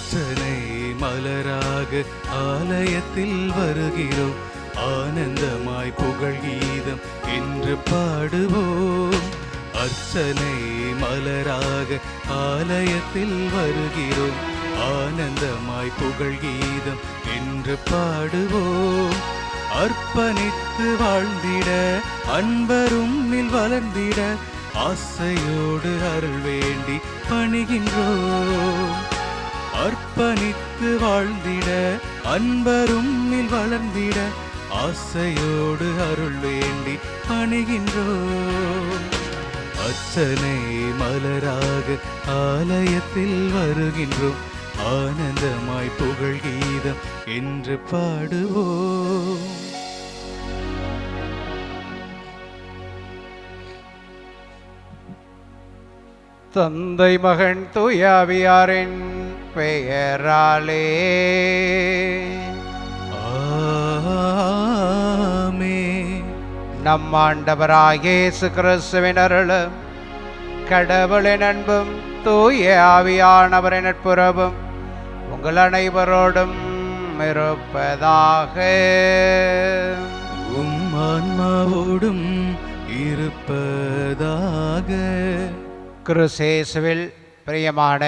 அர்ச்சனை மலராக ஆலயத்தில் வருகிறோம், ஆனந்தமாய் புகழ் கீதம் என்று பாடுவோம். அர்ச்சனை மலராக ஆலயத்தில் வருகிறோம், ஆனந்தமாய் புகழ் கீதம் என்று பாடுவோம். அர்ப்பணித்து வாழ்ந்திட அன்பரும் வளர்ந்திட ஆசையோடு அருள் வேண்டி பணிகின்றோம். அர்ப்பணித்து வாழ்ந்திட அன்பரும் வளர்ந்திட ஆசையோடு அருள் வேண்டி பணிகின்றோம். அர்ச்சனை மலராக ஆலயத்தில் வருகின்றோம், ஆனந்தமாய் புகழ் கீதம் என்று பாடுவோம். தந்தை மகன் தூயாவியாரின் பெயராலே ஆமென். நம் ஆண்டவராகிய இயேசு கிறிஸ்துவின் அருளும் கடவுளின் அன்பும் தூய ஆவியானவரின் நட்புறவும் உங்கள் அனைவரோடும் இருப்பதாக. உம் ஆன்மாவோடும் இருப்பதாக. கிறிஸ்தேசுவில் பிரியமான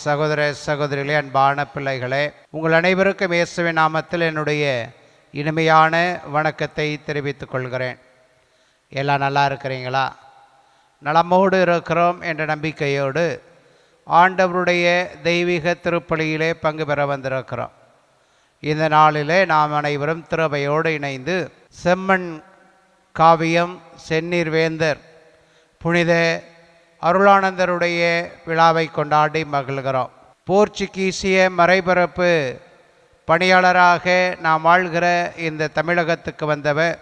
சகோதர சகோதரிகளே, அன்பான பிள்ளைகளே, உங்கள் அனைவருக்கும் இயேசுவின் நாமத்தில் என்னுடைய இனிமையான வணக்கத்தை தெரிவித்துக் கொள்கிறேன். எல்லாம் நல்லா இருக்கிறீங்களா? நலமோடு இருக்கிறோம் என்ற நம்பிக்கையோடு ஆண்டவருடைய தெய்வீக திருப்பலியிலே பங்கு பெற வந்திருக்கிறோம். இந்த நாளிலே நாம் அனைவரும் திருவையோடு இணைந்து செம்மண் காவியம் செந்நீர் வேந்தர் புனித அருளானந்தருடைய விழாவை கொண்டாடி மகிழ்கிறோம். போர்ச்சுகீசிய மறைபரப்பு பணியாளராக நாம் வாழ்கிற இந்த தமிழகத்துக்கு வந்தவர்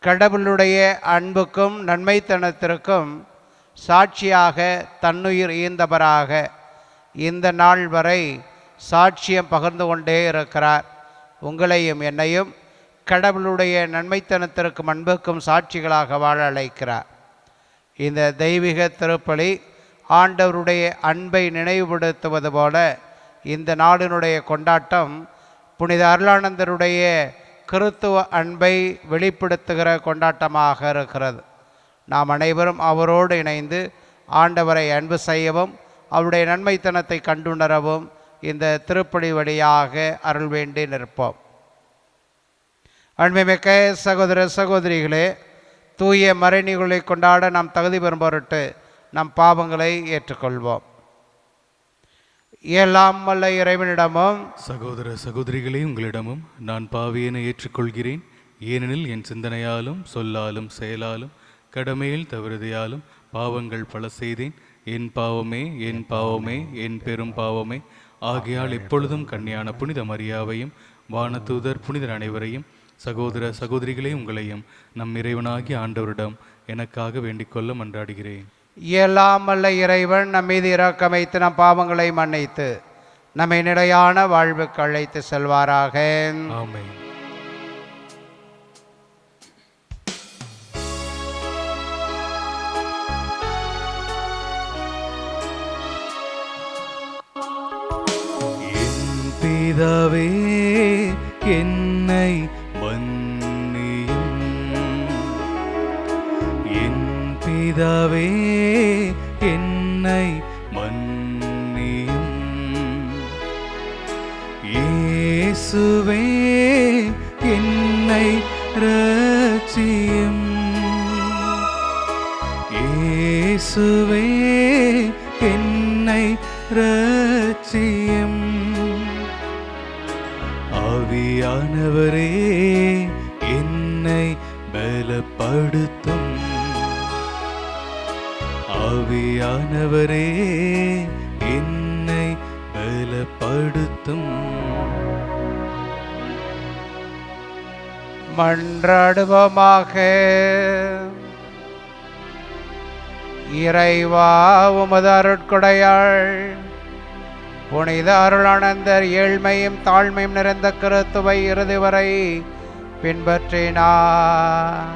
கடவுளுடைய அன்புக்கும் நன்மைத்தனத்திற்கும் சாட்சியாக தன்னுயிர் ஈந்தவராக இந்த நாள் வரை சாட்சியம் பகிர்ந்து கொண்டே இருக்கிறார். உங்களையும் என்னையும் கடவுளுடைய நன்மைத்தனத்திற்கும் அன்புக்கும் சாட்சிகளாக வாழ அழைக்கிறார். இந்த தெய்வீக திருப்பலி ஆண்டவருடைய அன்பை நினைவுபடுத்துவது போல இந்த நாடினுடைய கொண்டாட்டம் புனித அருளானந்தருடைய கிறித்துவ அன்பை வெளிப்படுத்துகிற கொண்டாட்டமாக இருக்கிறது. நாம் அனைவரும் அவரோடு இணைந்து ஆண்டவரை அன்பு செய்யவும் அவருடைய நன்மைத்தனத்தை கண்டுணரவும் இந்த திருப்பலி வழியாக அருள் வேண்டி நிற்போம். அன்புமிக்க சகோதர சகோதரிகளே, தூய மறைநிகழ்வை கொண்டாட நாம் தகுதி பெறும் பொருட்டு நம் பாவங்களை ஏற்றுக்கொள்வோம். எல்லாம் வல்ல இறைவனிடமும் சகோதர சகோதரிகளே, உங்களிடமும் நான் பாவியனை ஏற்றுக்கொள்கிறேன். ஏனெனில் என் சிந்தனையாலும் சொல்லாலும் செயலாலும் கடமையில் தவறுதையாலும் பாவங்கள் பல செய்தேன். என் பாவமே என் பாவமே என் பெரும் பாவமே. ஆகையால் எப்பொழுதும் கன்னியான புனித மரியாவையும் வானதூதர் புனிதர் அனைவரையும் சகோதர சகோதரிகளே உங்களையும் நம் இறைவனாகிய ஆண்டவரிடம் எனக்காக வேண்டிக்கொள்ள மன்றாடுகிறேன். எல்லாம் வல்ல இறைவன் நம் மீது இரக்கம் வைத்து நம் பாவங்களை மன்னித்து நம்மை நிலையான வாழ்வுக்கு அழைத்து செல்வாராக. ஆமென். என் பிதாவே என்னை மன்னியும், என் பிதாவே என்னை மன்னியும். இயேசுவே என்னை இரட்சியும், இயேசுவே என்னை இரட்சியும். ஆவியானவரே என்னை பலப்படுத்தும், ஆவியானவரே என்னை பலப்படுத்தும். மன்றாடுவோமாக. இறைவா, உமது அருட்கொடையாள் புனித அருளானந்தர் ஏழ்மையும் தாழ்மையும் நிறைந்த கிறித்துவை இறுதி வரை பின்பற்றினார்.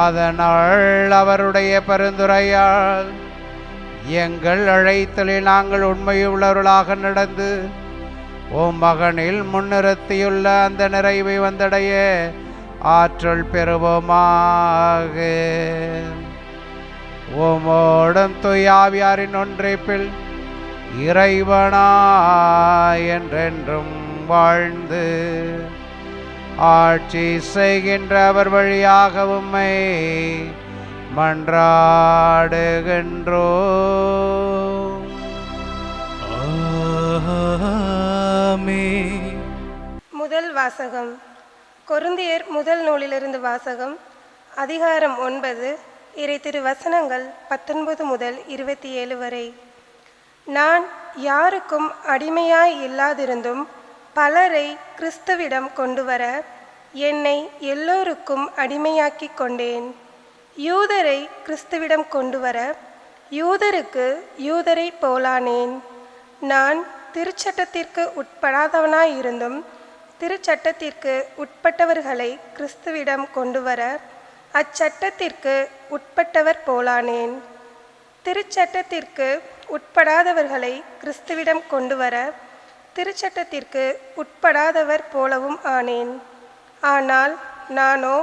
அதனால் அவருடைய பரிந்துரையால் எங்கள் அழைத்தலில் நாங்கள் உண்மையுள்ளவர்களாக நடந்து உம் மகனில் முன்னிறுத்தியுள்ள அந்த நிறைவை வந்தடைய ஆற்றல் பெறுவோமாக. உமோடும் துயாவியாரின் ஒன்றைப்பில் இறைவனாய் என்றென்றும் வாழ்ந்து ஆட்சி செய்கின்ற அவர் வழியாக உம்மை மன்றாடுகின்றோம். ஆமென். முதல் வாசகம். கொரிந்தியர் முதல் நூலிலிருந்து வாசகம். அதிகாரம் 9, இறை திரு வசனங்கள் 19 முதல் 27 வரை. நான் யாருக்கும் அடிமையாய் இல்லாதிருந்தும் பலரை கிறிஸ்துவிடம் கொண்டு வர என்னை எல்லோருக்கும் அடிமையாக்கிக் கொண்டேன். யூதரை கிறிஸ்துவிடம் கொண்டு வர யூதருக்கு யூதரை போலானேன். நான் திருச்சட்டத்திற்கு உட்படாதவனாயிருந்தும் திருச்சட்டத்திற்கு உட்பட்டவர்களை கிறிஸ்துவிடம் கொண்டு வர அச்சட்டத்திற்கு உட்பட்டவர் போலானேன். திருச்சட்டத்திற்கு உட்படாதவர்களை கிறிஸ்துவிடம் கொண்டு வர திருச்சட்டத்திற்கு உட்படாதவர் போலவும் ஆனேன். ஆனால் நானோ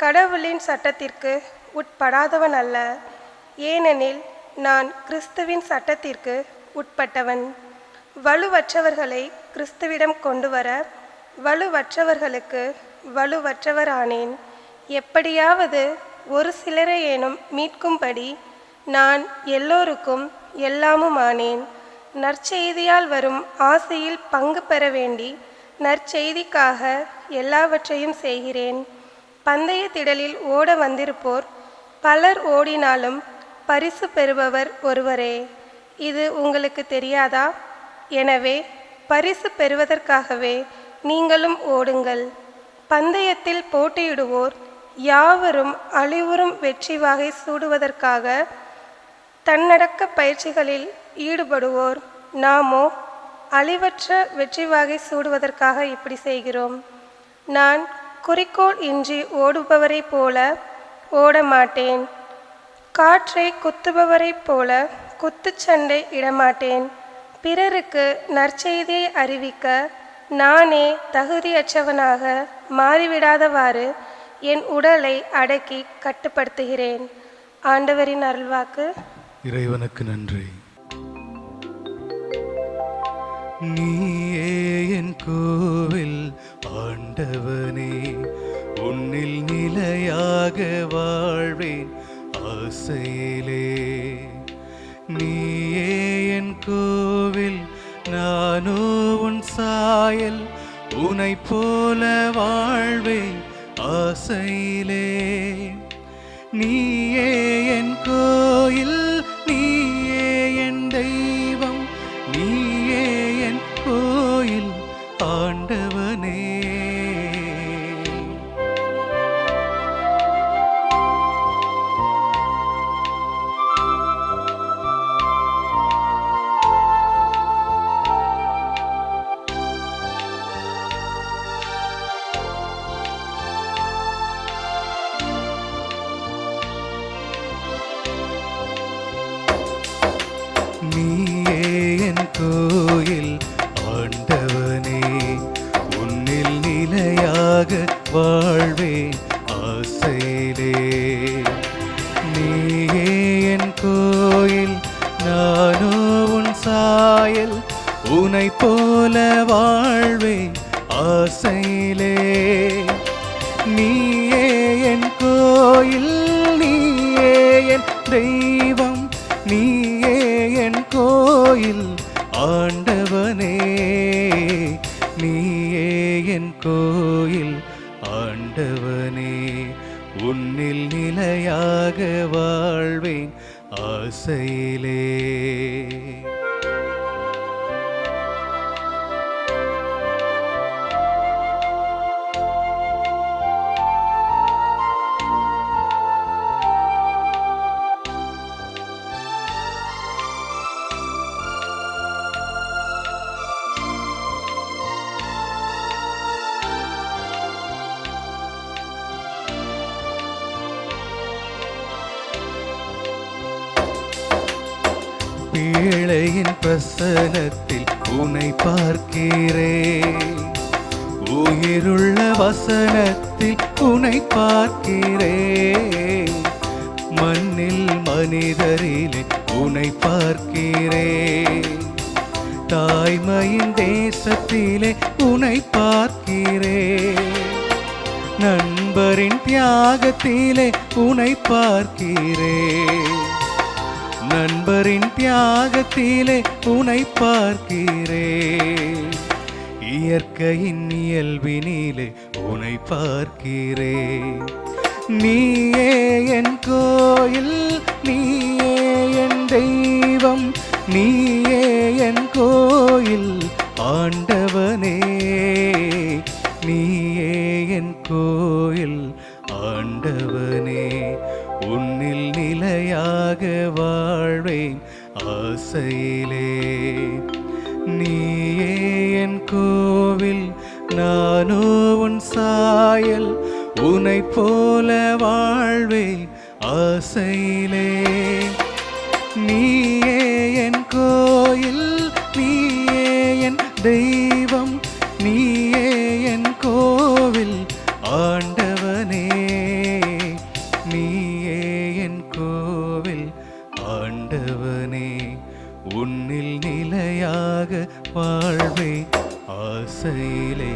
கடவுளின் சட்டத்திற்கு உட்படாதவன் அல்ல, ஏனெனில் நான் கிறிஸ்துவின் சட்டத்திற்கு உட்பட்டவன். வலுவற்றவர்களை கிறிஸ்துவிடம் கொண்டு வர வலுவற்றவர்களுக்கு வலுவற்றவரானேன். எப்படியாவது ஒரு சிலரையேனும் மீட்கும்படி நான் எல்லோருக்கும் எல்லாமும் ஆனேன். நற்செய்தியால் வரும் ஆசையில் பங்கு பெற வேண்டி நற்செய்திக்காக எல்லாவற்றையும் செய்கிறேன். பந்தய திடலில் ஓட வந்திருப்போர் பலர் ஓடினாலும் பரிசு பெறுபவர் ஒருவரே. இது உங்களுக்கு தெரியாதா? எனவே பரிசு பெறுவதற்காகவே நீங்களும் ஓடுங்கள். பந்தயத்தில் போட்டியிடுவோர் யாவரும் அழிவுறும் வெற்றி வாகை சூடுவதற்காக தன்னடக்க பயிற்சிகளில் ஈடுபடுவோர், நாமோ அழிவற்ற வெற்றி வாகை சூடுவதற்காக இப்படி செய்கிறோம். நான் குறிக்கோள் இன்றி ஓடுபவரைப் போல ஓட மாட்டேன். காற்றை குத்துபவரைப் போல குத்துச்சண்டை இடமாட்டேன். பிறருக்கு நற்செய்தியை அறிவிக்க நானே தகுதியற்றவனாக மாறிவிடாதவாறு என் உடலை அடக்கி கட்டுப்படுத்துகிறேன். ஆண்டவரின் அருள்வாக்கு. இறைவனுக்கு நன்றி. நீயே என் கோவில் ஆண்டவனே, உன்னில் நிலையாக வாழ்வேன் ஆசையிலே. நீயே என் கோவில், நானோ உன் சாயல், உனை போல வாழ்வேன் ஆசையிலே. நீயே என் கோயில், நீயே என் தெய்வம், நீயே என் கோயில் ஆண்டவனே. நீயே என் கோயில் ஆண்டவனே, உன்னில் நிலையாக வாழ்வேன் ஆசையிலே. நீயே என் கோயில், நானோ உன் சாயல், உனை போல வாழ்வேன் ஆசையிலே. நீயே என் கோயில், நீயே என் தெய்வம், நீயே என் கோயில் ஆண்டவனே. நீயே என் கோயில் ஆண்டவனே, உன்னில் நிலையாக வாழ்வேன் ஆசையிலே. ஏழையின் பிரசனத்தில் உன்னை பார்க்கிறேன், உயிருள்ள வசனத்தில் உன்னை பார்க்கிறேன், மண்ணில் மனிதரிலே உன்னை பார்க்கிறேன், தாய்மையின் தேசத்திலே உன்னை பார்க்கிறேன், நண்பரின் தியாகத்திலே உன்னை பார்க்கிறேன், நண்பரின் தியாகத்திலே உன்னை பார்க்கிறேன், இயற்கையின் இயல்பினிலே உன்னை பார்க்கிறேன். நீயே என் கோயில், நீயே என் தெய்வம், நீயே என் கோயில் ஆண்டவனே, நீயே என் கோயில் ஆண்டவனே, உன்னில் நிலையாக வாழ்வேன் ஆசையிலே, நீயே என் கோவில் நானோ உன் சாயல், உன்னை போல வாழ்வேன் ஆசையிலே, நீயே என் கோயில், நீயே என் தெய்வம், நீயே என் கோவில் ஆண்டவனே, நீயே என் கோவில் ஆண்டவனே, உன்னில் நிலையாக வாழ்வேன் ஆசையிலே.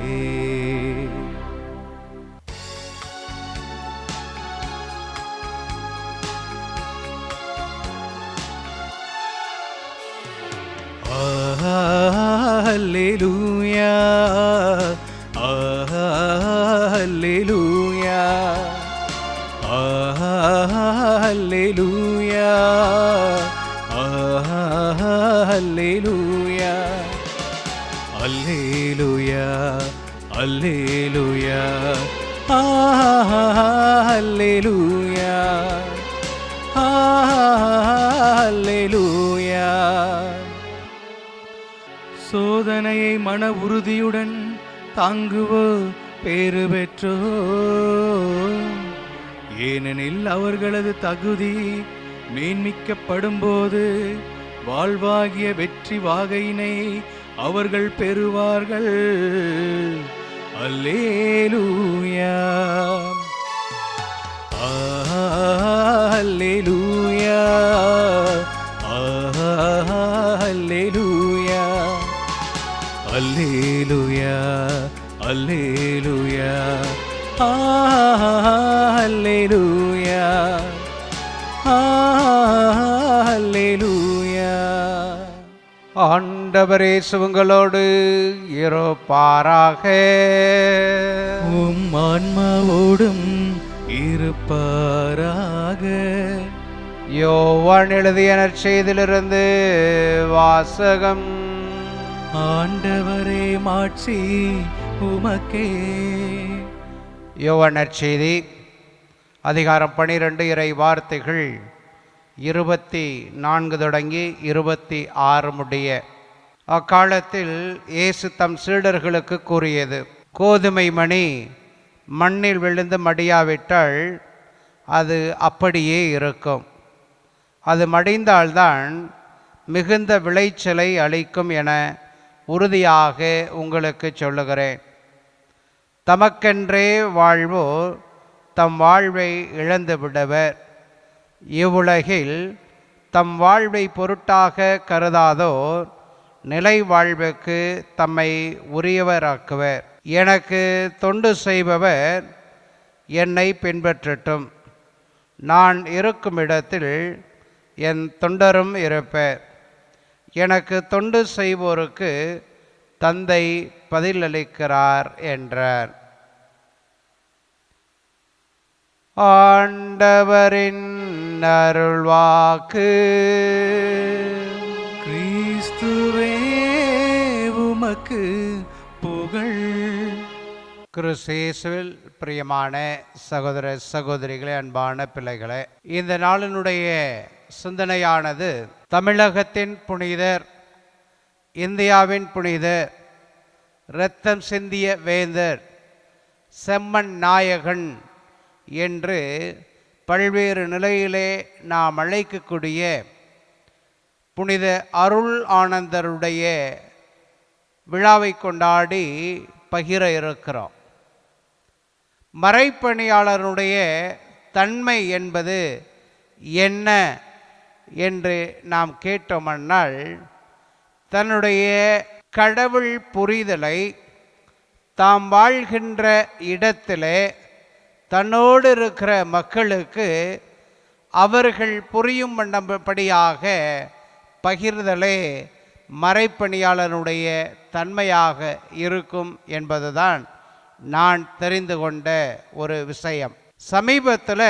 Alleluia, Alleluia, Alleluia, Alleluia, Alleluia, Alleluia, Alleluia, Alleluia. சோதனையை மன உறுதியுடன் தாங்குவோ பேறு பெற்றோ, ஏனெனில் அவர்களது தகுதி மேன்மிக்கப்படும்போது வாழ்வாகிய வெற்றி வாகையினை அவர்கள் பெறுவார்கள். அல்லேலூயா, அல்லேலூயா, அல்லேலூயா, அல்லேலூயா, அல்லேலூயா, அல்லேலூயா, அல்லேலூயா. ஆண்டவரே உங்களோடு இருப்பாராக. உம் ஆன்மாவோடும் இருப்பாராக. யோவான் எழுதிய நற்செய்தியிலிருந்து வாசகம். ஆண்டவரே மாட்சி உமக்கே. யோவான் நற்செய்தி அதிகாரம் 12 இறை வார்த்தைகள் 24 தொடங்கி 26 முடிய. அக்காலத்தில் இயேசு தம் சீடர்களுக்கு கூறியது, கோதுமை மணி மண்ணில் விழுந்து மடியாவிட்டால் அது அப்படியே இருக்கும். அது மடிந்தால்தான் மிகுந்த விளைச்சலை அளிக்கும் என உறுதியாக உங்களுக்கு சொல்லுகிறேன். தமக்கென்றே வாழ்வோர் தம் வாழ்வை இழந்து விடுவர். இவ்வுலகில் தம் வாழ்வை பொருட்டாக கருதாதோர் நிலை வாழ்வுக்கு தம்மை உரியவராக்குவர். எனக்கு தொண்டு செய்பவர் என்னை பின்பற்றட்டும். நான் இருக்கும் இடத்தில் என் தொண்டரும் இருப்பர். எனக்கு தொண்டு செய்வோருக்கு தந்தை பதிலளிக்கிறார் என்றார். ஆண்டவரின் அருள்வாக்கு. கிறிஸ்துவே உமக்கு புகழ். கிறிஸ்துவில் பிரியமான சகோதர சகோதரிகளே, அன்பான பிள்ளைகளே, இந்த நாளினுடைய சிந்தனையானது தமிழகத்தின் புனிதர், இந்தியாவின் புனிதர், இரத்தம் சிந்திய வேந்தர், செம்மன் நாயகன் என்று பல்வேறு நிலையிலே நாம் அழைக்கக்கூடிய புனித அருள் ஆனந்தருடைய விழாவை கொண்டாடி பகிர இருக்கிறோம். மறைப்பணியாளருடைய தன்மை என்பது என்ன என்று நாம் கேட்டோம்னால், தன்னுடைய கடவுள் புரிதலை தாம் வாழ்கின்ற இடத்திலே தன்னோடு இருக்கிற மக்களுக்கு அவர்கள் புரியும் வண்ணபடியாக பகிர்தலே மறைப்பணியாளனுடைய தன்மையாக இருக்கும் என்பதுதான் நான் தெரிந்து கொண்ட ஒரு விஷயம். சமீபத்தில்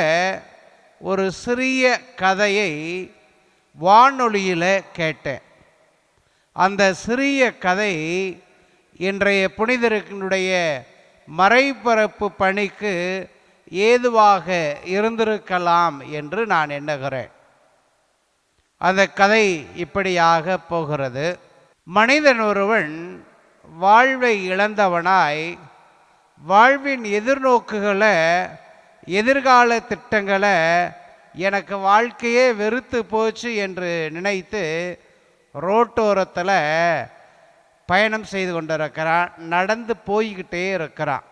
ஒரு சிறிய கதையை வானொலியில் கேட்டேன். அந்த சிறிய கதை இன்றைய புனிதர்களுடைய மறைபரப்பு பணிக்கு ஏதுவாக இருந்திருக்கலாம் என்று நான் எண்ணுகிறேன். அந்த கதை இப்படியாக போகிறது. மனிதன் ஒருவன் வாழ்வை இழந்தவனாய் வாழ்வின் எதிர்நோக்குகளை, எதிர்கால திட்டங்களை எனக்கு வாழ்க்கையே வெறுத்து போச்சு என்று நினைத்து ரோட்டோரத்தில் பயணம் செய்து கொண்டிருக்கிறான். நடந்து போய்கிட்டே இருக்கிறான்.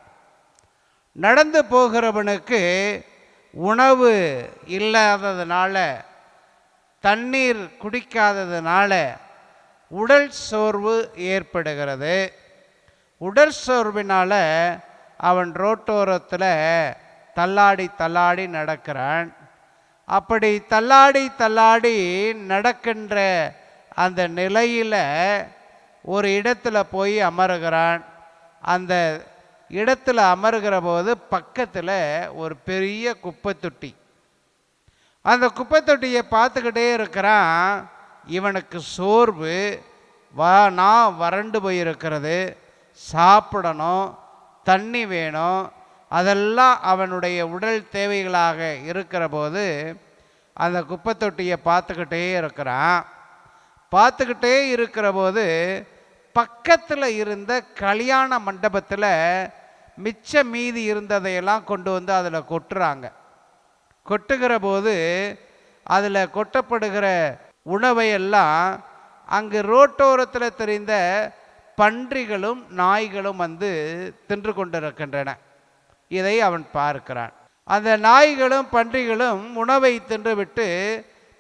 நடந்து போகிறவனுக்கு உணவு இல்லாததுனால, தண்ணீர் குடிக்காததுனால உடல் சோர்வு ஏற்படுகிறது. உடல் சோர்வினால் அவன் ரோட்டோரத்தில் தள்ளாடி தள்ளாடி நடக்கிறான். அப்படி தள்ளாடி தள்ளாடி நடக்கின்ற அந்த நிலையில் ஒரு இடத்துல போய் அமருகிறான். அந்த இடத்துல அமருகிற போது பக்கத்தில் ஒரு பெரிய குப்பை தொட்டி. அந்த குப்பை தொட்டியை பார்த்துக்கிட்டே இருக்கிறான். இவனுக்கு சோர்வு, நான் வறண்டு போயிருக்கிறது, சாப்பிடணும், தண்ணி வேணும், அதெல்லாம் அவனுடைய உடல் தேவைகளாக இருக்கிற போது அந்த குப்பை தொட்டியை பார்த்துக்கிட்டே இருக்கிறான். பார்த்துக்கிட்டே இருக்கிற போது பக்கத்தில் இருந்த கல்யாண மண்டபத்தில் மிச்ச மீதி இருந்ததையெல்லாம் கொண்டு வந்து அதில் கொட்டுறாங்க. கொட்டுகிற போது அதில் கொட்டப்படுகிற உணவையெல்லாம் அங்கு ரோட்டோரத்தில் தெரிந்த பன்றிகளும் நாய்களும் வந்து தின்று கொண்டிருக்கின்றன. இதை அவன் பார்க்கிறான். அந்த நாய்களும் பன்றிகளும் உணவை தின்றுவிட்டு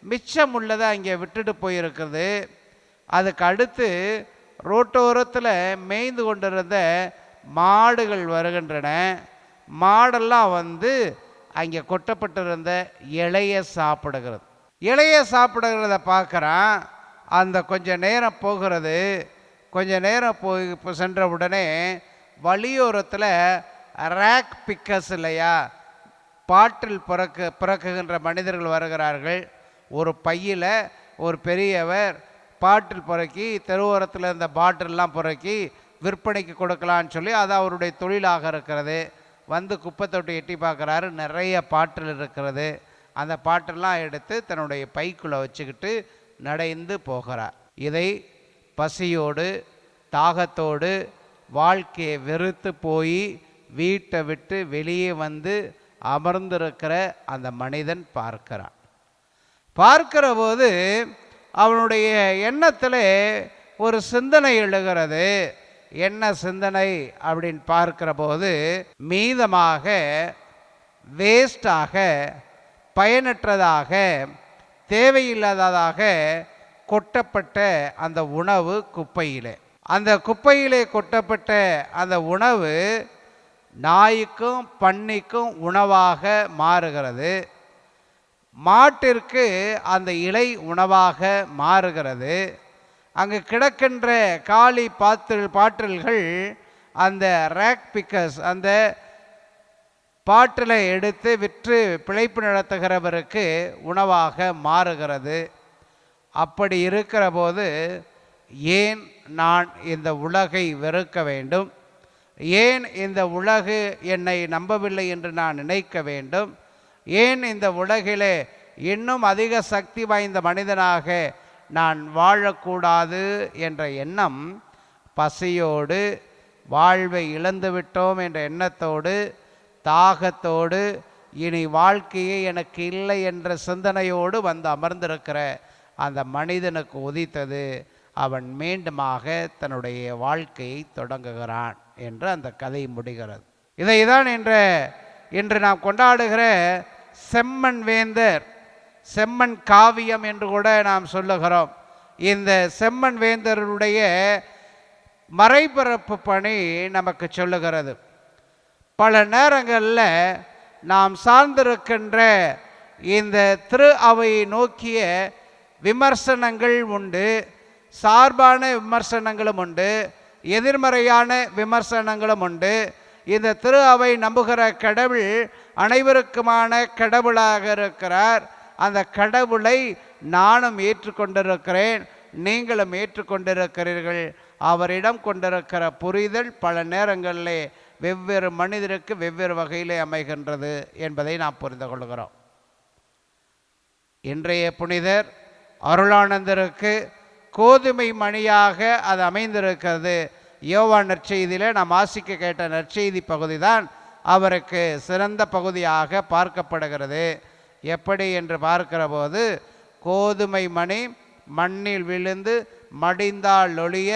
மிச்சம் உள்ளதை அங்கே விட்டுட்டு போயிருக்கிறது. அதுக்கு அடுத்து ரோட்டோரத்தில் மேய்ந்து கொண்டிருந்த மாடுகள் வருகின்றன. மாடெல்லாம் வந்து அங்கே கொட்டப்பட்டிருந்த இலையை சாப்பிடுகிறது. இலையை சாப்பிடுகிறத பார்க்குறான். அந்த கொஞ்ச நேரம் போகிறது. கொஞ்ச நேரம் போய் சென்ற உடனே வழியோரத்தில் ரேக் பிக்கர்ஸ் இல்லையா, பாட்டில் பிறக்குகின்ற மனிதர்கள் வருகிறார்கள். ஒரு பையில் ஒரு பெரியவர் பாட்டில் புறக்கி தெருவோரத்தில் இருந்த பாட்டிலெலாம் புறக்கி விற்பனைக்கு கொடுக்கலான்னு சொல்லி அது அவருடைய தொழிலாக இருக்கிறது. வந்து குப்பை தொட்டி எட்டி பார்க்குறாரு. நிறைய பாட்டில் இருக்கிறது. அந்த பாட்டெல்லாம் எடுத்து தன்னுடைய பைக்குள்ளே வச்சுக்கிட்டு நடைந்து போகிறார். இதை பசியோடு தாகத்தோடு வாழ்க்கையை வெறுத்து போய் வீட்டை விட்டு வெளியே வந்து அமர்ந்திருக்கிற அந்த மனிதன் பார்க்கிறான். பார்க்கிற போது அவனுடைய எண்ணத்தில் ஒரு சிந்தனை எழுகிறது. என்ன சிந்தனை அப்படின்னு பார்க்கிற போது, மீதமாக, வேஸ்டாக, பயனற்றதாக, தேவையில்லாததாக கொட்டப்பட்ட அந்த உணவு குப்பையிலே, அந்த குப்பையிலே கொட்டப்பட்ட அந்த உணவு நாய்க்கும் பன்னிக்கும் உணவாக மாறுகிறது. மாட்டிற்கு அந்த இலை உணவாக மாறுகிறது. அங்கு கிடக்கின்ற காலி பாட்டில்கள் அந்த ரேக் பிக்கர்ஸ் அந்த பாட்டிலை எடுத்து விற்று பிழைப்பு நடத்துகிறவருக்கு உணவாக மாறுகிறது. அப்படி இருக்கிற போது ஏன் நான் இந்த உலகை வெறுக்க வேண்டும்? ஏன் இந்த உலகு என்னை நம்பவில்லை என்று நான் நினைக்க வேண்டும்? ஏன் இந்த உலகிலே இன்னும் அதிக சக்தி வாய்ந்த மனிதனாக நான் வாழக்கூடாது என்ற எண்ணம் பசியோடு, வாழ்வை இழந்துவிட்டோம் என்ற எண்ணத்தோடு, தாகத்தோடு, இனி வாழ்க்கையே எனக்கு இல்லை என்ற சிந்தனையோடு வந்து அமர்ந்திருக்கிற அந்த மனிதனுக்கு உதித்தது. அவன் மீண்டுமாக தன்னுடைய வாழ்க்கையை தொடங்குகிறான் என்று அந்த கதை முடிகிறது. இதைதான் இன்று நாம் கொண்டாடுகிற செம்மன் வேந்தர், செம்மன் காவியம் என்று கூட நாம் சொல்லுகிறோம். இந்த செம்மன் வேந்தருடைய மறைபரப்பு பணி நமக்கு சொல்லுகிறது. பல நேரங்களில் நாம் சார்ந்திருக்கின்ற இந்த திரு அவையை நோக்கிய விமர்சனங்கள் உண்டு, சார்பான விமர்சனங்களும் உண்டு, எதிர்மறையான விமர்சனங்களும் உண்டு. இந்த திரு அவை நம்புகிற கடவுள் அனைவருக்குமான கடவுளாக இருக்கிறார். அந்த கடவுளை நானும் ஏற்றுக்கொண்டிருக்கிறேன், நீங்களும் ஏற்றுக்கொண்டிருக்கிறீர்கள். அவரிடம் கொண்டிருக்கிற புரிதல் பல நேரங்களிலே வெவ்வேறு மனிதருக்கு வெவ்வேறு வகையிலே அமைகின்றது என்பதை நாம் புரிந்து கொள்கிறோம். இன்றைய புனிதர் அருளானந்தருக்கு கோதுமை மணியாக அது அமைந்திருக்கிறது. யோவான் நற்செய்தியிலே நாம் வாசிக்க கேட்ட நற்செய்தி பகுதி தான் அவருக்கு சிறந்த பகுதியாக பார்க்கப்படுகிறது. எப்படி என்று பார்க்கிற போது, கோதுமை மணி மண்ணில் விழுந்து மடிந்தால் ஒழிய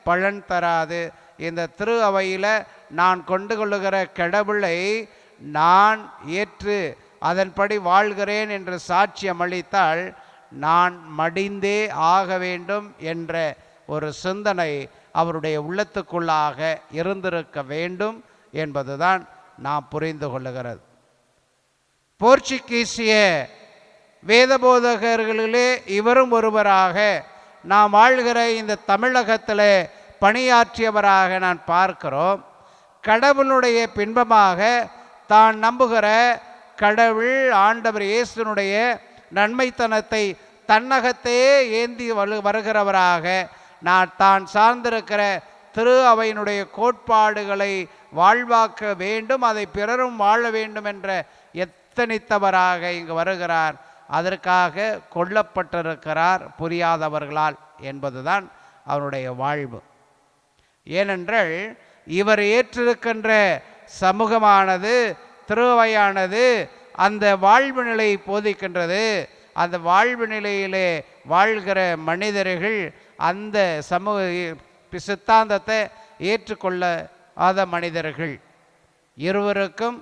பலன் தராது. இந்த திரு அவையில் நான் கொண்டு கொள்ளுகிற கடவுளை நான் ஏற்று அதன்படி வாழ்கிறேன் என்று சாட்சியம் அளித்தால் நான் மடிந்தே ஆக வேண்டும் என்ற ஒரு சிந்தனை அவருடைய உள்ளத்துக்குள்ளாக இருந்திருக்க வேண்டும் என்பதுதான் நாம் புரிந்து கொள்ளுகிறது. போர்ச்சுகீசிய வேதபோதகர்களிலே இவரும் ஒருவராக நாம் வாழ்கிற இந்த தமிழகத்தில் பணியாற்றியவராக நான் பார்க்கிறோம். கடவுளுடைய பின்பமாக தான் நம்புகிற கடவுள் ஆண்டவர் இயேசுனுடைய நன்மைத்தனத்தை தன்னகத்தே ஏந்தி வருகிறவராக நான் தான் சார்ந்திருக்கிற திரு அவையினுடைய கோட்பாடுகளை வாழ்வாக்க வேண்டும், அதை பிறரும் வாழ வேண்டும் என்ற எத்தனித்தவராக இங்கு வருகிறார். அதற்காக கொல்லப்பட்டிருக்கிறார் புரியாதவர்களால் என்பதுதான் அவருடைய வாழ்வு. ஏனென்றால் இவர் ஏற்றிருக்கின்ற சமூகமானது, திருவையானது அந்த வாழ்வு நிலையை போதிக்கின்றது. அந்த வாழ்வு நிலையிலே வாழ்கிற மனிதர்கள் அந்த சமூக சித்தாந்தத்தை ஏற்றுக்கொள்ளாத மனிதர்கள். இருவருக்கும்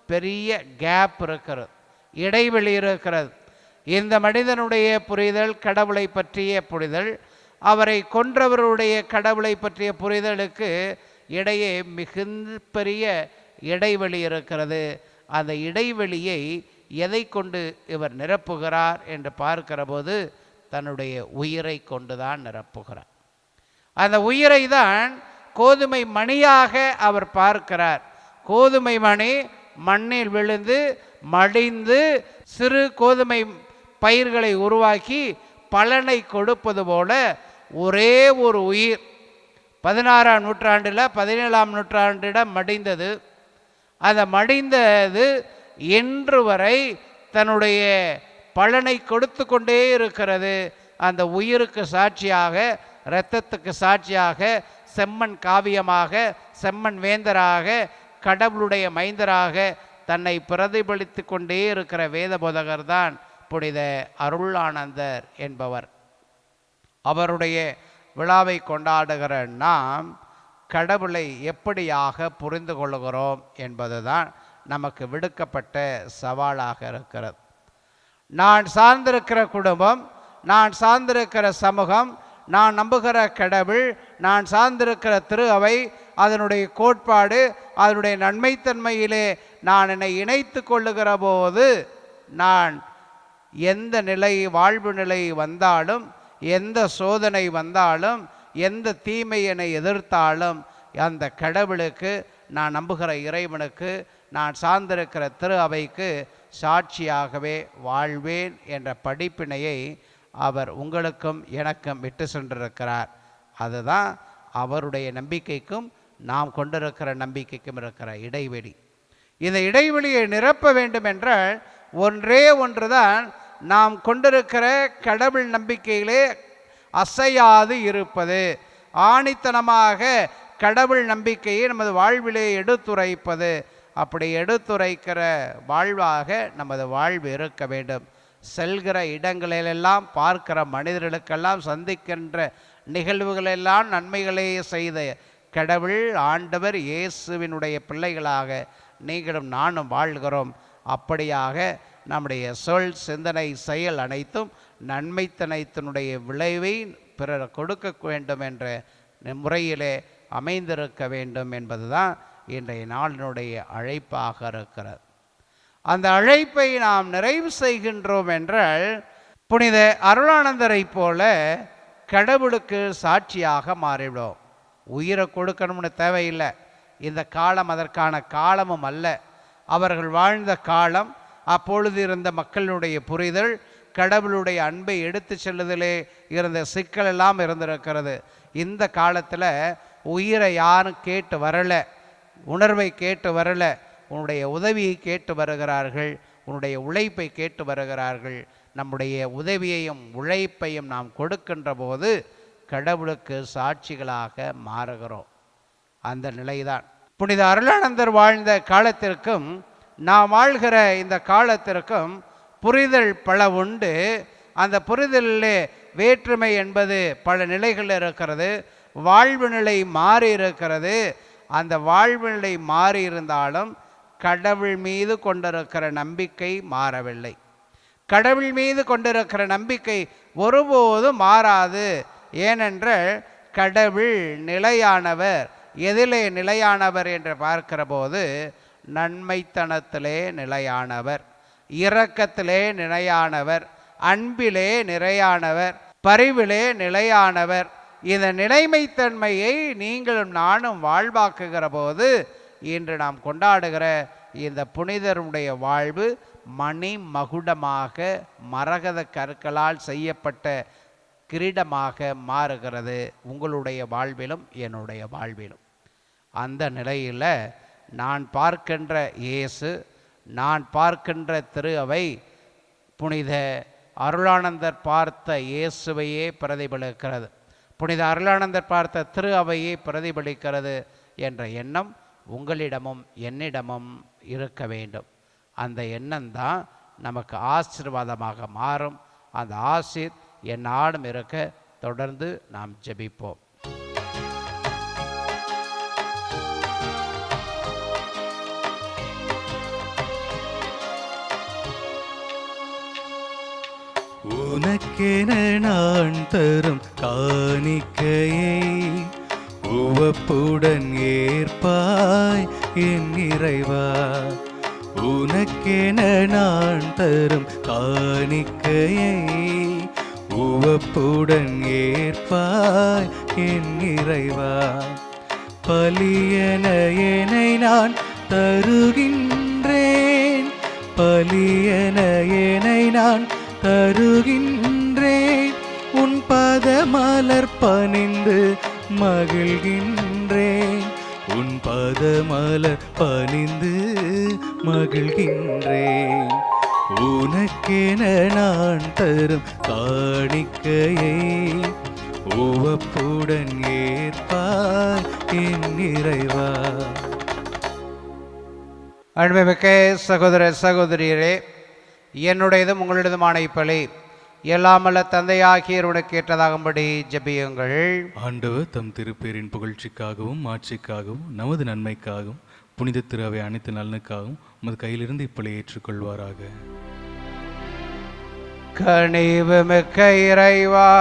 பெரிய கேப் இருக்கிறது, இடைவெளி இருக்கிறது. இந்த மனிதனுடைய புரிதல், கடவுளை பற்றிய புரிதல், அவரை கொன்றவருடைய கடவுளை பற்றிய புரிதலுக்கு இடையே மிகுந்த பெரிய இடைவெளி இருக்கிறது. அந்த இடைவெளியை எதை கொண்டு இவர் நிரப்புகிறார் என்று பார்க்கிற போது தன்னுடைய உயிரை கொண்டுதான் நிரப்புகிறார். அந்த உயிரை தான் கோதுமை மணியாக அவர் பார்க்கிறார். கோதுமை மணி மண்ணில் விழுந்து மடிந்து சிறு கோதுமை பயிர்களை உருவாக்கி பலனை கொடுப்பது போல ஒரே ஒரு உயிர் 16ஆம் நூற்றாண்டில் 17ஆம் நூற்றாண்டிடம் மடிந்தது. அந்த மடிந்தது இன்று வரை தன்னுடைய பலனை கொடுத்து கொண்டே இருக்கிறது. அந்த உயிருக்கு சாட்சியாக, இரத்தத்துக்கு சாட்சியாக, செம்மன் காவியமாக, செம்மன் வேந்தராக, கடவுளுடைய மைந்தராக தன்னை பிரதிபலித்து கொண்டே இருக்கிற வேத போதகர் தான் புனித அருளானந்தர் என்பவர். அவருடைய விழாவை கொண்டாடுகிற நாம் கடவுளை எப்படியாக புரிந்து கொள்கிறோம் என்பதுதான் நமக்கு விடுக்கப்பட்ட சவாலாக இருக்கிறது. நான் சார்ந்திருக்கிற குடும்பம், நான் சார்ந்திருக்கிற சமூகம், நான் நம்புகிற கடவுள், நான் சார்ந்திருக்கிற திரு அவை, அதனுடைய கோட்பாடு, அதனுடைய நன்மைத்தன்மையிலே நான் என்னை இணைத்து கொள்ளுகிற போது நான் எந்த நிலை, வாழ்வு நிலை வந்தாலும், எந்த சோதனை வந்தாலும், எந்த தீமை என்னை எதிர்த்தாலும் அந்த கடவுளுக்கு, நான் நம்புகிற இறைவனுக்கு, நான் சார்ந்திருக்கிற திரு அவைக்கு சாட்சியாகவே வாழ்வேன் என்ற படிப்பினையை அவர் உங்களுக்கும் எனக்கும் விட்டு சென்றிருக்கிறார். அதுதான் அவருடைய நம்பிக்கைக்கும் நாம் கொண்டிருக்கிற நம்பிக்கைக்கும் இருக்கிற இடைவெளி. இந்த இடைவெளியை நிரப்ப வேண்டும் என்றால் ஒன்றே ஒன்றுதான், நாம் கொண்டிருக்கிற கடவுள் நம்பிக்கையிலே அசையாது இருப்பது, ஆணித்தனமாக கடவுள் நம்பிக்கையை நமது வாழ்விலே எடுத்துரைப்பது. அப்படி எடுத்துரைக்கிற வாழ்வாக நமது வாழ்வு இருக்க வேண்டும். செல்கிற இடங்களிலெல்லாம் பார்க்கிற மனிதர்களுக்கெல்லாம் சந்திக்கின்ற நிகழ்வுகளெல்லாம் நன்மைகளையே செய்த கடவுள் ஆண்டவர் இயேசுவினுடைய பிள்ளைகளாக நீங்களும் நானும் வாழ்கிறோம். அப்படியாக நம்முடைய சொல், சிந்தனை, செயல் அனைத்தும் நன்மைத்தனத்தினுடைய விளைவை பிறர் கொடுக்க வேண்டும் என்ற முறையிலே அமைந்திருக்க வேண்டும் என்பதுதான் இன்றைய நாளினுடைய அழைப்பாக இருக்கிறது. அந்த அழைப்பை நாம் நிறைவு செய்கின்றோம் என்றால் புனித அருளானந்தரை போல கடவுளுக்கு சாட்சியாக மாறிவிடும். உயிரை கொடுக்கணும்னு தேவையில்லை. இந்த காலம் அதற்கான காலமும் அல்ல. அவர்கள் வாழ்ந்த காலம், அப்பொழுது இருந்த மக்களுடைய புரிதல், கடவுளுடைய அன்பை எடுத்து செல்லுதலே இருந்த சிக்கல் எல்லாம் இருந்திருக்கிறது. இந்த காலத்தில் உயிரை யாரும் கேட்டு வரலை, உணர்வை கேட்டு வரலை, உன்னுடைய உதவியை கேட்டு வருகிறார்கள், உன்னுடைய உழைப்பை கேட்டு வருகிறார்கள். நம்முடைய உதவியையும் உழைப்பையும் நாம் கொடுக்கின்ற போது கடவுளுக்கு சாட்சிகளாக மாறுகிறோம். அந்த நிலைதான் புனித அருளானந்தர் வாழ்ந்த காலத்திற்கும் நாம் வாழ்கிற இந்த காலத்திற்கும் புரிதல் பல உண்டு. அந்த புரிதலிலே வேற்றுமை என்பது பல நிலைகள் இருக்கிறது. வாழ்வு நிலை மாறி இருக்கிறது. அந்த வாழ்வு நிலை மாறி இருந்தாலும் கடவுள் மீது கொண்டிருக்கிற நம்பிக்கை மாறவில்லை. கடவுள் மீது கொண்டிருக்கிற நம்பிக்கை ஒருபோதும் மாறாது. ஏனென்றால் கடவுள் நிலையானவர். எதிலே நிலையானவர் என்று பார்க்கிற போது நன்மைத்தனத்திலே நிலையானவர், இரக்கத்திலே நிலையானவர், அன்பிலே நிலையானவர், பரிவிலே நிலையானவர். இந்த நிலைமைத்தன்மையை நீங்களும் நானும் வாழ்வாக்குகிற போது இன்று நாம் கொண்டாடுகிற இந்த புனிதருடைய வாழ்வு மணி மகுடமாக மரகத கற்களால் செய்யப்பட்ட கிரீடமாக மாறுகிறது. உங்களுடைய வாழ்விலும் என்னுடைய வாழ்விலும் அந்த நிலையில் நான் பார்க்கின்ற இயேசு, நான் பார்க்கின்ற திரு அவை புனித அருளானந்தர் பார்த்த இயேசுவையே பிரதிபலிக்கிறது. புனித அருளானந்தர் பார்த்த திரு அவையே பிரதிபலிக்கிறது என்ற எண்ணம் உங்களிடமும் என்னிடமும் இருக்க வேண்டும். அந்த எண்ணம் தான் நமக்கு ஆசீர்வாதமாக மாறும். அந்த ஆசீர் என்னாலும் இருக்க தொடர்ந்து நாம் ஜெபிப்போம். உனக்கென நான் தரும் காணிக்கையை உவப்புடன் ஏற்பாய் என் இறைவா. உனக்கென நான் தரும் காணிக்கையை உவப்புடன் ஏற்பாய் என் இறைவா. பலியென என்னை நான் தருகின்றேன், பலியென என்னை நான் தருகின்றேன். உன் பதமலர் பணிந்து மகிழ்கின்றேன், உன் பதமலர் பணிந்து மகிழ்கின்றேன். உனக்கென நான் தரும் காணிக்கையை உவப்புடன் ஏற்பாய் என் இறைவா. அன்புமிக்க சகோதர சகோதரியரே, என்னுடையதும் உங்களுடையதுமான இப்பலி எல்லாமல்ல தந்தையாகிய உனக்கு ஏற்றதாகும்படி ஜெபியுங்கள். ஆண்டவர் தம் திருப்பேரின் புகழ்ச்சிக்காகவும் மாட்சிக்காகவும் நமது நன்மைக்காகவும் புனித திரு அவை அனைத்து நலனுக்காகவும் உமது கையிலிருந்து இப்பலி ஏற்றுக்கொள்வாராக. கனிவு மிக்க இறைவா,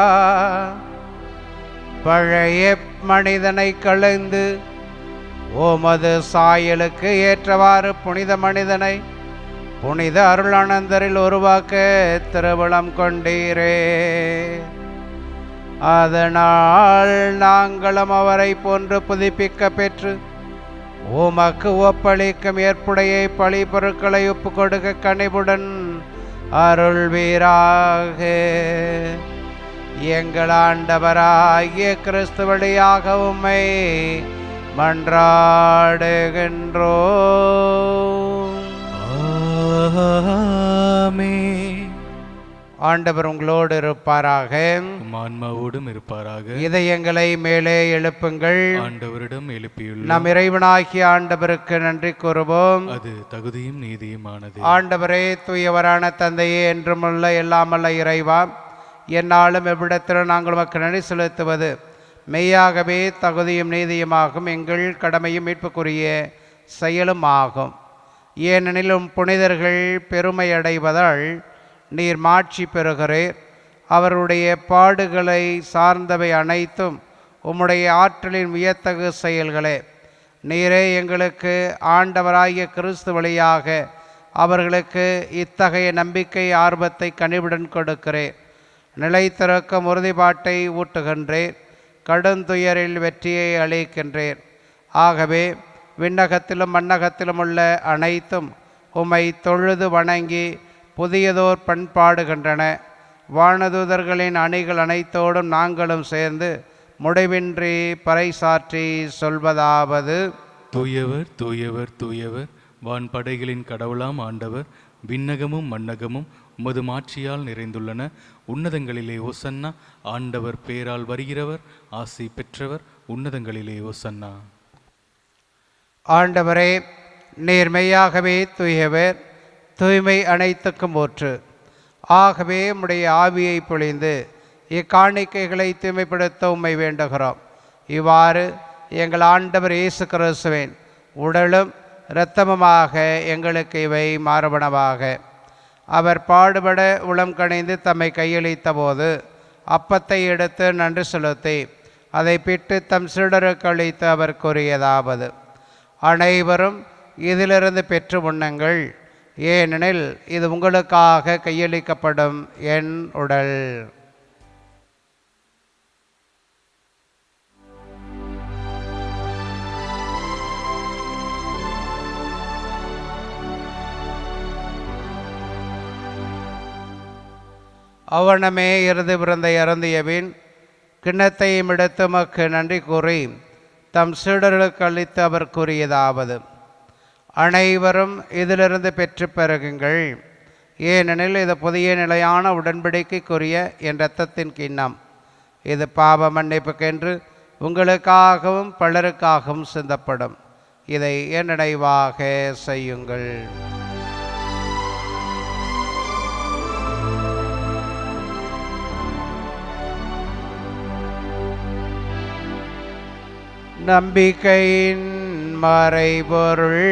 பழைய மனிதனை களைந்து உமது சாயலுக்கு ஏற்றவாறு புனித மனிதனை புனித அருளானந்தரில் உருவாக்க திருவுளம் கொண்டீரே. அதனால் நாங்களும் அவரை போன்று புதுப்பிக்க பெற்று உமக்கு ஒப்பளிக்கும் ஏற்புடைய பழி பொருட்களை ஒப்பு கொடுக்க கனிவுடன் அருள்வீராக. எங்கள் ஆண்டவராகிய கிறிஸ்து வழியாக உம்மை மன்றாடுகின்றோம். ஆமென். ஆண்டவர் உங்களோடு இருப்பாராக. உம் ஆன்மாவோடும் இருப்பாராக. இதயங்களை மேலே எழுப்புங்கள். ஆண்டவரிடம் எழுப்பியுள்ளோம். நம் இறைவனாகிய ஆண்டவருக்கு நன்றி கூறுவோம். அது தகுதியும் நீதியுமானது. ஆண்டவரே, தூயவரான தந்தையே, என்றுமுள்ள எல்லாமல்ல இறைவா, என்னாலும் எவ்விடத்திலும் நாங்கள் உமக்கு நன்றி செலுத்துவது மெய்யாகவே தகுதியும் நீதியுமாகும், எங்கள் கடமையும் மீட்புக்குரிய செயலும் ஆகும். ஏனெனிலும் புனிதர்கள் பெருமையடைவதால் நீர் மாட்சி பெறுகிறீர். அவருடைய பாடுகளை சார்ந்தவை அனைத்தும் உம்முடைய ஆற்றலின் வியத்தகு செயல்களே. நீரே எங்களுக்கு ஆண்டவராகிய கிறிஸ்து வழியாக அவர்களுக்கு இத்தகைய நம்பிக்கை ஆர்வத்தை கனிவுடன் கொடுக்கிறேன். நிலைத்திருக்கும் உறுதிப்பாட்டை ஊட்டுகின்றேன். கடுந்துயரில் வெற்றியை அளிக்கின்றேன். ஆகவே விண்ணகத்திலும் மண்ணகத்திலும் உள்ள அனைத்தும் உம்மை தொழுது வணங்கி புதியதோர் பண்பாடுகின்றன. வானதூதர்களின் அணிகள் அனைத்தோடும் நாங்களும் சேர்ந்து முடிவின்றி பறைசாற்றி சொல்வதாவது: தூயவர் தூயவர் தூயவர், வான்படைகளின் கடவுளாம் ஆண்டவர். விண்ணகமும் மண்ணகமும் உமது மாட்சியால் நிறைந்துள்ளன. உன்னதங்களிலே ஓசன்னா. ஆண்டவர் பேரால் வருகிறவர் ஆசி பெற்றவர். உன்னதங்களிலே ஓசன்னா. ஆண்டவரே, நீர் மெய்யாகவே தூயவர், தூய்மை அனைத்துக்கும் ஊற்று. ஆகவே உம்முடைய ஆவியை பொழிந்து இக்காணிக்கைகளை தூய்மைப்படுத்த உம்மை வேண்டுகிறோம். இவ்வாறு எங்கள் ஆண்டவர் இயேசு கிறிஸ்துவின் உடலும் இரத்தமுமாக எங்களுக்கு இவை மாறுபனவாக. அவர் பாடுபட உளம் கணிந்து தம்மை கையளித்த போது அப்பத்தை எடுத்து நன்றி செலுத்தி அதை பிட்டு தம் சீடருக்கு அளித்து அவர் கூறியதாவது: அனைவரும் இதிலிருந்து பெற்று உண்ணுங்கள், ஏனெனில் இது உங்களுக்காக கையளிக்கப்படும் என் உடல். அவனமே இறுதி விருந்தை அருந்தியபின் கிண்ணத்தையும் எடுத்து மக்கு நன்றி கூறி தம் சீடர்களுக்கு அளித்து அவர் கூறியதாவது: அனைவரும் இதிலிருந்து பெற்று பெறுகுங்கள், ஏனெனில் இது புதிய நிலையான உடன்படிக்கைக்குரிய என் இரத்தத்தின் கிண்ணம். இது பாவ மன்னிப்புக்கென்று உங்களுக்காகவும் பலருக்காகவும் சிந்தப்படும். இதை என் நினைவாக செய்யுங்கள். நம்பிக்கையின் மறைபொருள்.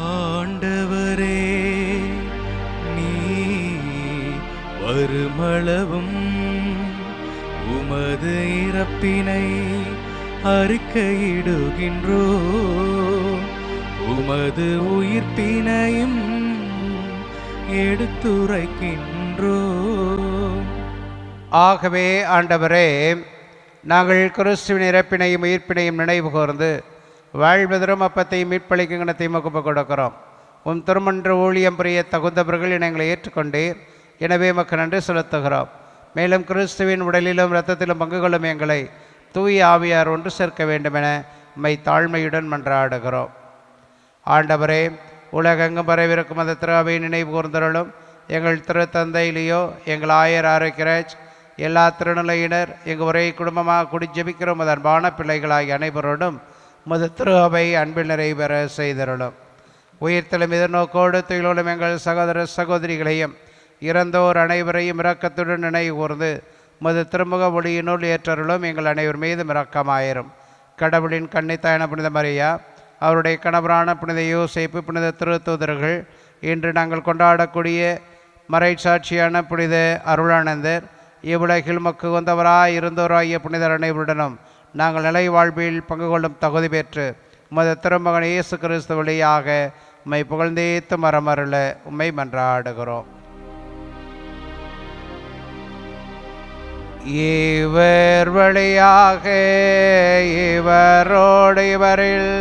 ஆண்டவரே, நீ வருமளவும் உமது இறப்பினை அறிக்கையிடுகின்றோ, உமது உயிர்ப்பினையும் எடுத்துரைக்கின்றோ. ஆகவே ஆண்டவரே, நாங்கள் கிறிஸ்துவின் இறப்பினையும் உயிர்ப்பினையும் நினைவு கூர்ந்து வாழ்வதரும் அப்பத்தையும் மீட்பளிக்கும் கணத்தையும் ஒப்புக் கொடுக்கிறோம். உன் திருமன்ற ஊழியம் புரிய தகுந்தவர்கள் எங்களை ஏற்றுக்கொண்டீர். எனவே மக்கு நன்றி செலுத்துகிறோம். மேலும் கிறிஸ்துவின் உடலிலும் இரத்தத்திலும் பங்கு கொள்ளும் எங்களை தூய ஆவியார் ஒன்று சேர்க்க வேண்டுமென உம்மை தாழ்மையுடன் மன்றாடுகிறோம். ஆண்டவரே, உலகெங்கும் பரவிருக்கும் அந்த திருவை நினைவு கூர்ந்தருளும். எங்கள் திருத்தந்தையிலேயோ எங்கள் ஆயர் ஆரோக்கியராஜ், எல்லா திருநிலையினர், எங்கள் ஒரே குடும்பமாக குடி ஜெபிக்கிறோம் அன்பான பிள்ளைகளாகிய அனைவரோடும் முது திரு அவை அன்பில் நிறைவேற செய்தருளும். உயிர்த்தலும் எதிர்நோக்கோடு துயிலும் எங்கள் சகோதர சகோதரிகளையும் இறந்தோர் அனைவரையும் இரக்கத்துடன் நினைவு கூர்ந்து முது திருமுக ஒளியினுள் ஏற்றருளும். எங்கள் அனைவர் மீதும் இரக்கமாயிரும். கடவுளின் கன்னித்தாயான புனித மரியா, அவருடைய கணவரான புனித யோசேப்பு, புனித திருத்தூதர்கள், இன்று நாங்கள் கொண்டாடக்கூடிய மறைச்சாட்சியான புனித அருளானந்தர், இவ்வுலகில் மக்கு வந்தவராய் இருந்தோராகிய புனிதர் அனைவருடனும் நாங்கள் நிலை வாழ்வில் பங்கு கொள்ளும் தகுதி பெற்று உமது திருமகன் இயேசு கிறிஸ்து வழியாக உம்மை புகழ்ந்தேத்து மரமருள உம்மை மன்றாடுகிறோம். இவர் வழியாக இவரோடு இவரில்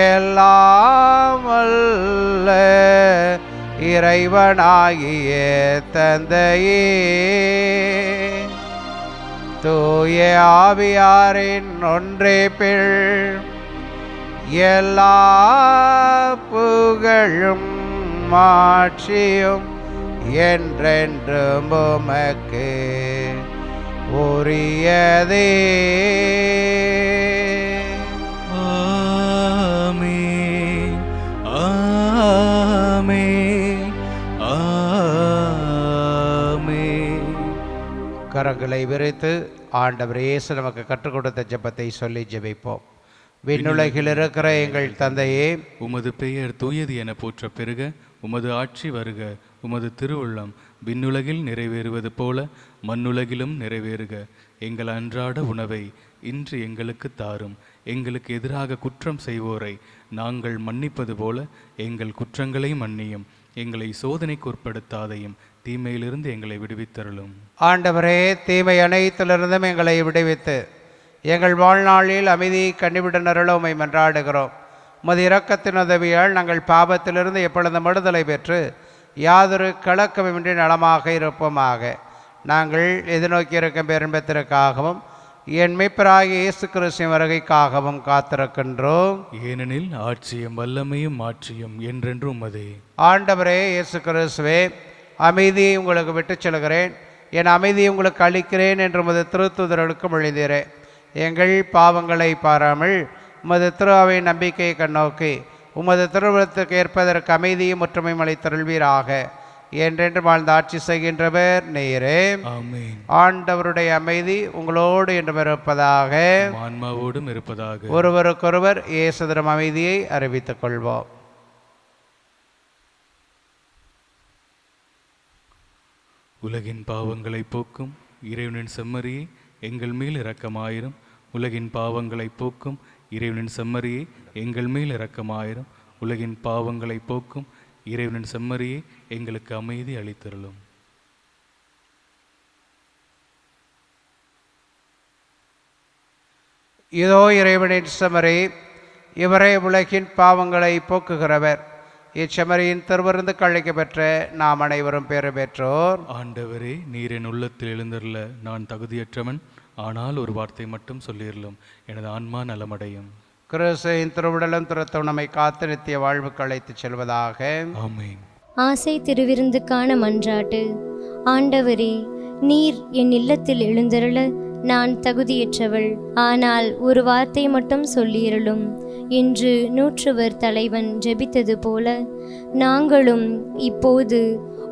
எல்லாம் வல்ல இறைவனாகிய தந்தையே, தூய ஆவியாரின் ஒன்றே பிள் எல்லா புகழும் மாட்சியும் என்றென்றும் உமக்கு உரியதே. ஆமென், ஆமென், ஆமென். கரங்களை விரித்து ஆண்டவர் இயேசு நமக்கு கற்றுக் கொடுத்த ஜெபத்தை சொல்லி ஜெபிப்போம். விண்ணுலகில் இருக்கிற எங்கள் தந்தையே, உமது பெயர் தூயது என போற்ற பெருக, உமது ஆட்சி வருக, உமது திருவுள்ளம் விண்ணுலகில் நிறைவேறுவது போல மண்ணுலகிலும் நிறைவேறுக. எங்கள் அன்றாட உணவை இன்று எங்களுக்கு தாரும். எங்களுக்கு எதிராக குற்றம் செய்வோரை நாங்கள் மன்னிப்பது போல எங்கள் குற்றங்களை மன்னியும். எங்களை சோதனைக்கு உட்படுத்தாதையும், தீமையிலிருந்து எங்களை விடுவித்தருளும். ஆண்டவரே, தீமை அனைத்திலிருந்தும் எங்களை விடுவித்து எங்கள் வாழ்நாளில் அமைதியை கண்டுவிட உம்மை மன்றாடுகிறோம். உமது இரக்கத்தின் உதவியால் நாங்கள் பாவத்திலிருந்து எப்பொழுதும் விடுதலை பெற்று யாதொரு கலக்கமின்றி நலமாக இருப்போமாக. நாங்கள் எதிர்நோக்கி இருக்கும் பேரின்பத்திற்காகவும் என் மீட்பராகிய இயேசு கிறிஸ்துவின் வருகைக்காகவும் காத்திருக்கின்றோம். ஏனெனில் ஆட்சியும் வல்லமையும் மாட்சியும் என்றென்று உமதே. ஆண்டவரே இயேசு கிறிஸ்துவே, அமைதியை உங்களுக்கு விட்டுச் செல்கிறேன், என் அமைதியை உங்களுக்கு அளிக்கிறேன் என்று உமது திருத்தூதர்களுக்கு மொழிந்தீரே. எங்கள் பாவங்களை பாராமல் உமது திரு அவை நம்பிக்கையை கண்ணோக்கி உமது திருவிழத்துக்கு ஏற்பதற்கு அமைதியும் ஒற்றுமையும் அளித்தருள்வீராக. என்றென்று வாழ்ந்து ஆட்சி செய்கின்றவர் நீரே. ஆமென். ஆண்டவருடைய அமைதி உங்களோடு என்றும் இருப்பதாக, ஆன்மாவோடும் இருப்பதாக. ஒருவருக்கொருவர் இயேசுதரும் அமைதியை அறிவித்துக் கொள்வோம். உலகின் பாவங்களை போக்கும் இறைவனின் செம்மறியே, எங்கள் மேல் இரக்கமாயிரும். உலகின் பாவங்களை போக்கும் இறைவனின் செம்மறியே, எங்கள் மேல் இரக்கமாயிரும். உலகின் பாவங்களை போக்கும் இறைவனின் செம்மறியே, எங்களுக்கு அமைதி அளித்தருளும். இதோ இறைவனின் செம்மறி, இவரே உலகின் பாவங்களை போக்குகிறவர். இச்செம்மறியின் திருவிருந்து கழிக்க பெற்ற நாம் அனைவரும் பேறு பெற்றோர். ஆண்டவரே, நீர் என் உள்ளத்தில் எழுந்தருள நான் தகுதியற்றவன். ஆனால் ஒரு வார்த்தை மட்டும் சொல்லிடலும், எனது ஆன்மா நலமடையும். கிறிஸ்துவின் திருவுடலும் திருத்தம் நம்மை காத்து நித்திய வாழ்வுக்கு அழைத்துச் செல்வதாக. ஆமென். ஆசை திருவிருந்துக்கான மன்றாட்டு. ஆண்டவரே, நீர் என் இல்லத்தில் எழுந்தருள நான் தகுதியற்றவள். ஆனால் ஒரு வார்த்தை மட்டும் சொல்லியருளும் என்று நூற்றுவர் தலைவன் ஜெபித்தது போல நாங்களும் இப்போது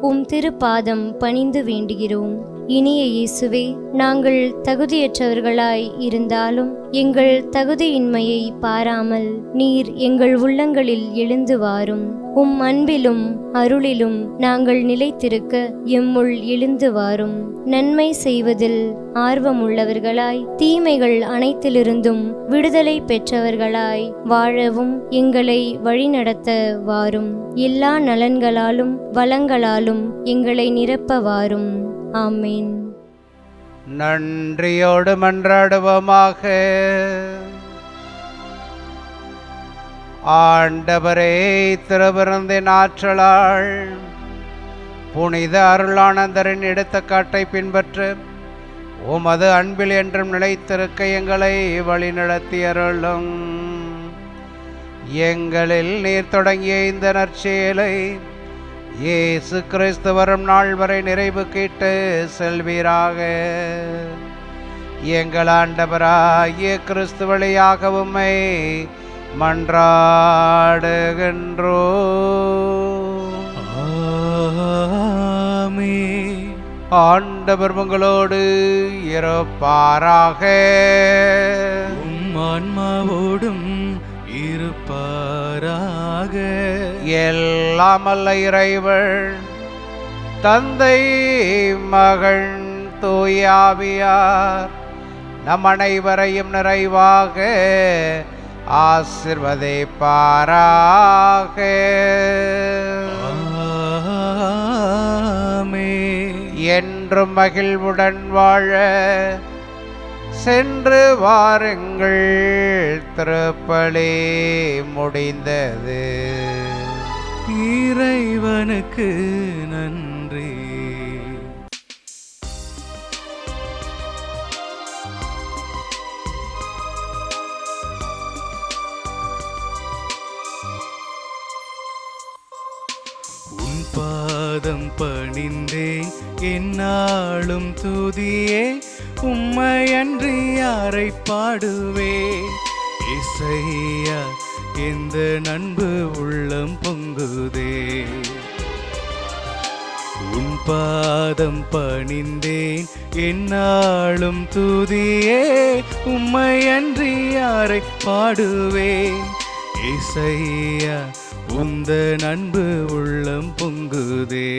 உம் திருப்பாதம் பணிந்து வேண்டுகிறோம். இனிய இயேசுவே, நாங்கள் தகுதியற்றவர்களாய் இருந்தாலும் எங்கள் தகுதியின்மையை பாராமல் நீர் எங்கள் உள்ளங்களில் எழுந்து வாரும். உம் அன்பிலும் அருளிலும் நாங்கள் நிலைத்திருக்க எம்முள் எழுந்து வாரும். நன்மை செய்வதில் ஆர்வமுள்ளவர்களாய், தீமைகள் அனைத்திலிருந்தும் விடுதலை பெற்றவர்களாய் வாழவும் எங்களை வழிநடத்த வாரும். எல்லா நலன்களாலும் வளங்களாலும் எங்களை நிரப்ப வாரும். ஆமென். நன்றியோடு மன்றாடுவோமாக. ஆண்டவரே, திருவிருந்தின் ஆற்றலால் புனித அருளானந்தரின் எடுத்துக்காட்டை பின்பற்று உமது அன்பில் என்றும் நிலைத்திருக்க எங்களை வழிநடத்தி அருளும். எங்களில் நீர் தொடங்கிய இந்த நற்செயலை இயேசு கிறிஸ்து வரும் நாள் வரை நிறைவு கேட்டு செல்வீராக. எங்கள் ஆண்டவராகிய கிறிஸ்து வழியாக உம்மை மன்றாடுகின்றோம். ஆமென். ஆண்டவர் உங்களோடு இருப்பாராக. உம் ஆன்மாவோடும் இருப்பாராக. எல்லாம் அல்ல இறைவன் தந்தை, மகன், தூய ஆவியார் நம் அனைவரையும் நிறைவாக ஆசீர்வதிப்பாராக. ஆமென். என்றும் மகிழ்வுடன் வாழ சென்று வாருங்கள். திருப்பலி முடிந்தது. இறைவனுக்கு நன்றி. பாதம் பணிந்தேன் என்னாலும் துதியே உம்மையன்றி யாரை பாடுவேன் இசையா எந்த நண்பு உள்ளம் பொங்குதே உன் பாதம் பணிந்தேன் என்னாலும் துதியே உம்மையன்றி யாரை பாடுவேன் இசையா உந்த நண்பு உள்ளம் பொங்குதே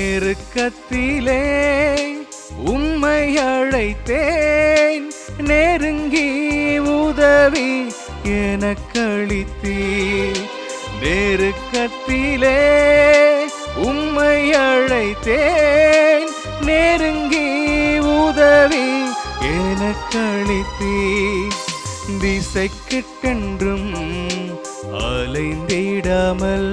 நெருக்கத்திலே உம்மை அழைத்தேன் நெருங்கி உதவி எனக்களித்தீர் நெருக்கத்திலே உம்மை அழைத்தேன் நெருங்கி உதவி எனக்களித்தீர் திசைக்கென்றும் அலைந்திடாமல்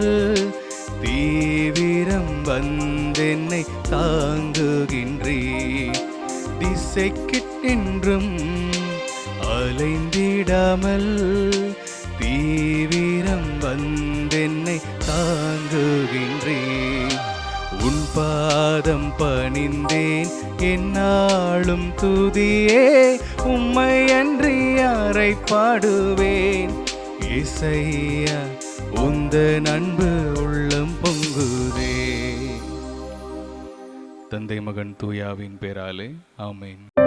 தீவிரம் வந்தென்னை தாங்குகின்றீர் திசைக்கென்றும் அலைந்திடாமல் தீவிரம் வந்தென்னை தாங்குகின்றீர் உன் பாதம் பணிந்தேன் என்னாலும் துதியே உம்மை அன்றி யாரை பாடுவேன் இசையா உந்த நண்பு உள்ளம் பொங்குதே. தந்தை மகன் தூயாவின் பேராலே ஆமென்.